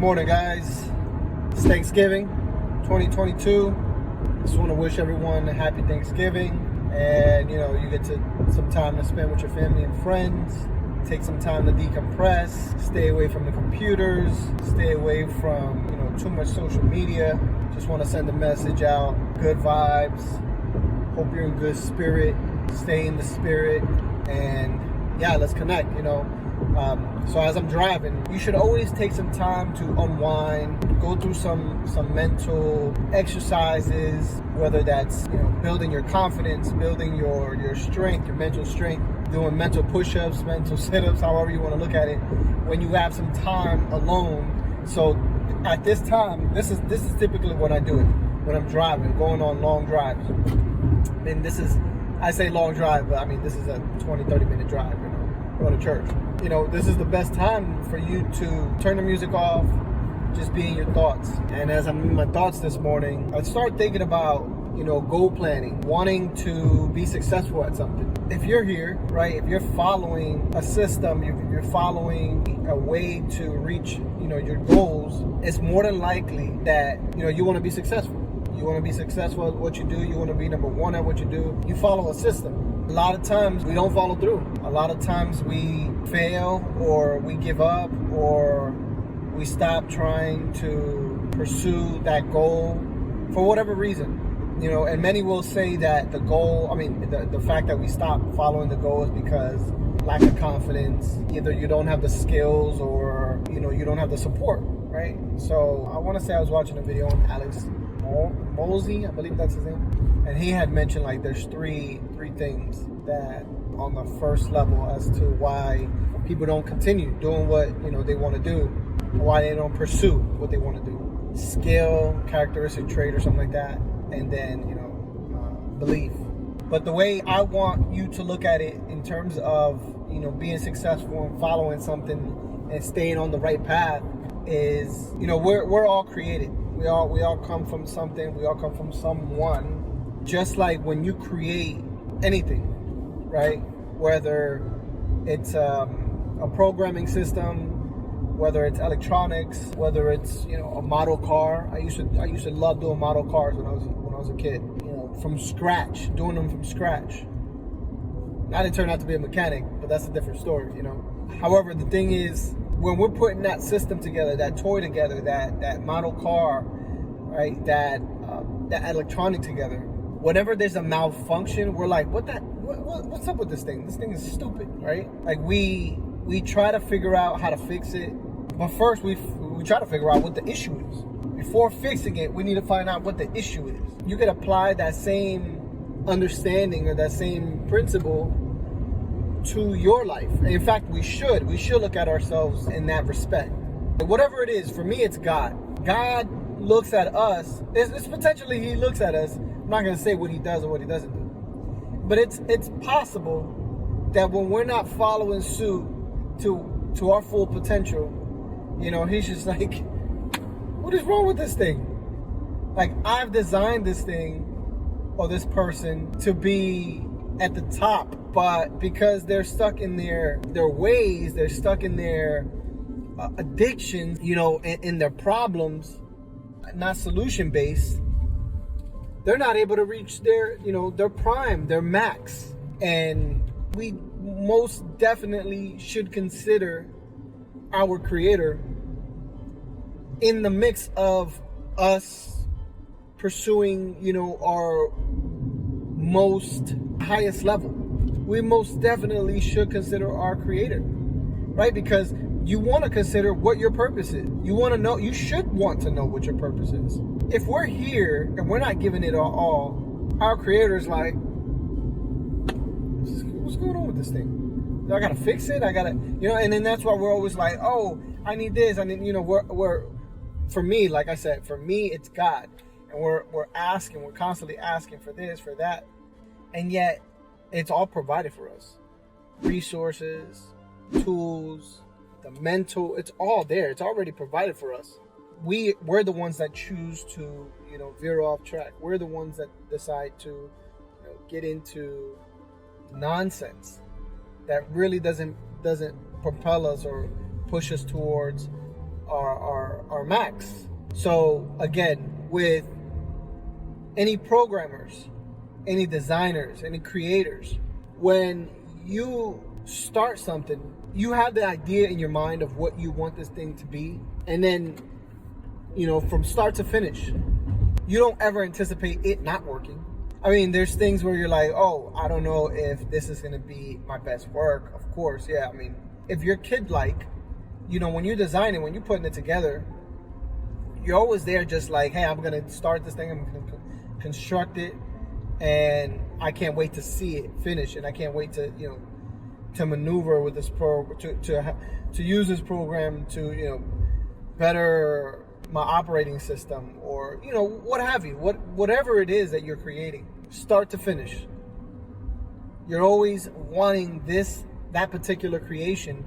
Morning, guys. It's Thanksgiving 2022. Just want to wish everyone a happy Thanksgiving, and you get to some time to spend with your family and friends. Take some time to decompress, stay away from the computers, stay away from too much social media. Just want to send a message out, good vibes. Hope you're in good spirit, stay in the spirit, and yeah, let's connect. So as I'm driving, you should always take some time to unwind, go through some mental exercises, whether that's building your confidence, building your strength, your mental strength, doing mental push-ups, mental sit-ups, however you want to look at it, when you have some time alone. So at this time, this is typically when I do it, when I'm driving, going on long drives. I say long drive, but this is a 20-30 minute drive, going to church. This is the best time for you to turn the music off, just be in your thoughts. And as I'm in my thoughts this morning, I start thinking about, goal planning, wanting to be successful at something. If you're here, right, if you're following a system, you're following a way to reach, your goals, it's more than likely that, you want to be successful. You want to be successful at what you do. You want to be number one at what you do. You follow a system. A lot of times we don't follow through. A lot of times we fail, or we give up, or we stop trying to pursue that goal for whatever reason. And many will say that the goal, the fact that we stop following the goal is because lack of confidence. Either you don't have the skills, or you don't have the support, right? So I want to say I was watching a video on Alex Molsey, I believe that's his name, and he had mentioned there's three things that on the first level as to why people don't continue doing what they want to do, why they don't pursue what they want to do. Skill, characteristic trait, or something like that, and then belief. But the way I want you to look at it in terms of being successful and following something and staying on the right path is we're all created. We all come from something. We all come from someone. Just like when you create anything, right? Whether it's a programming system, whether it's electronics, whether it's a model car. I used to love doing model cars when I was a kid. From scratch, doing them from scratch. I didn't turn out to be a mechanic, but that's a different story. However, the thing is, when we're putting that system together, that toy together, that model car, right, that electronic together, whenever there's a malfunction, we're like, what's up with this thing? This thing is stupid, right? We try to figure out how to fix it, but first we try to figure out what the issue is. Before fixing it, we need to find out what the issue is. You could apply that same understanding or that same principle to your life. In fact, we should look at ourselves in that respect. Whatever it is, for me, it's God. God looks at us. It's potentially He looks at us. I'm not going to say what He does or what He doesn't do, but it's possible that when we're not following suit to our full potential, He's just like, what is wrong with this thing? I've designed this thing or this person to be at the top, but because they're stuck in their ways, they're stuck in their addictions, in their problems, not solution based, they're not able to reach their prime, their max. And we most definitely should consider our Creator in the mix of us pursuing our most highest level. We most definitely should consider our Creator, right? Because you want to consider what your purpose is. You should want to know what your purpose is. If we're here and we're not giving it all, our Creator is like, what's going on with this thing? I gotta fix it. And then that's why we're always like, oh, I need this. I need, we're for me, like I said, for me, it's God. And we're constantly asking for this, for that. And yet, it's all provided for us. Resources, tools, the mental, it's all there. It's already provided for us. We're the ones that choose to, veer off track. We're the ones that decide to, get into nonsense that really doesn't propel us or push us towards our max. So again, with any programmers, any designers, any creators, when you start something, you have the idea in your mind of what you want this thing to be, and then, you know, from start to finish, you don't ever anticipate it not working. I mean, there's things where you're like, oh, I don't know if this is going to be my best work. Of course, yeah. I mean, if you're kid-like, you know, when you're designing, when you're putting it together, you're always there just like, hey, I'm going to start this thing, I'm going to construct it, and I can't wait to see it finish, and I can't wait to, you know, to maneuver with this to use this program to, you know, better my operating system, or, you know, what have you, whatever it is that you're creating, start to finish. You're always wanting that particular creation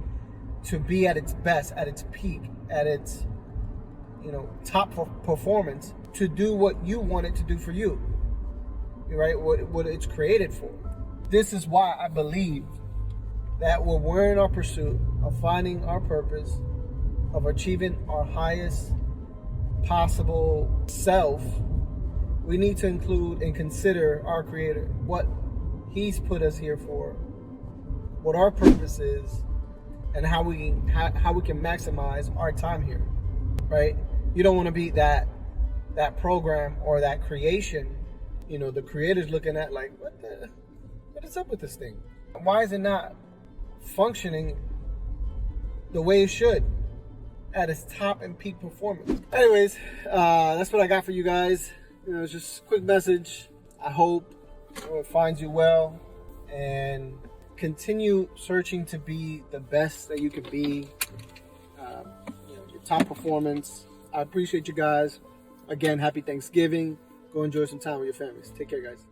to be at its best, at its peak, at its, you know, top performance, to do what you want it to do for you, right? What it's created for. This is why I believe that when we're in our pursuit of finding our purpose, of achieving our highest possible self, we need to include and consider our Creator, what He's put us here for, what our purpose is, and how we can maximize our time here, right? You don't want to be that program or that creation, you know, the creator's looking at like, what is up with this thing? Why is it not functioning the way it should at its top and peak performance? Anyways, that's what I got for you guys. You know, it's just a quick message. I hope it finds you well, and continue searching to be the best that you could be. You know, your top performance. I appreciate you guys. Again, happy Thanksgiving. Go enjoy some time with your families. Take care, guys.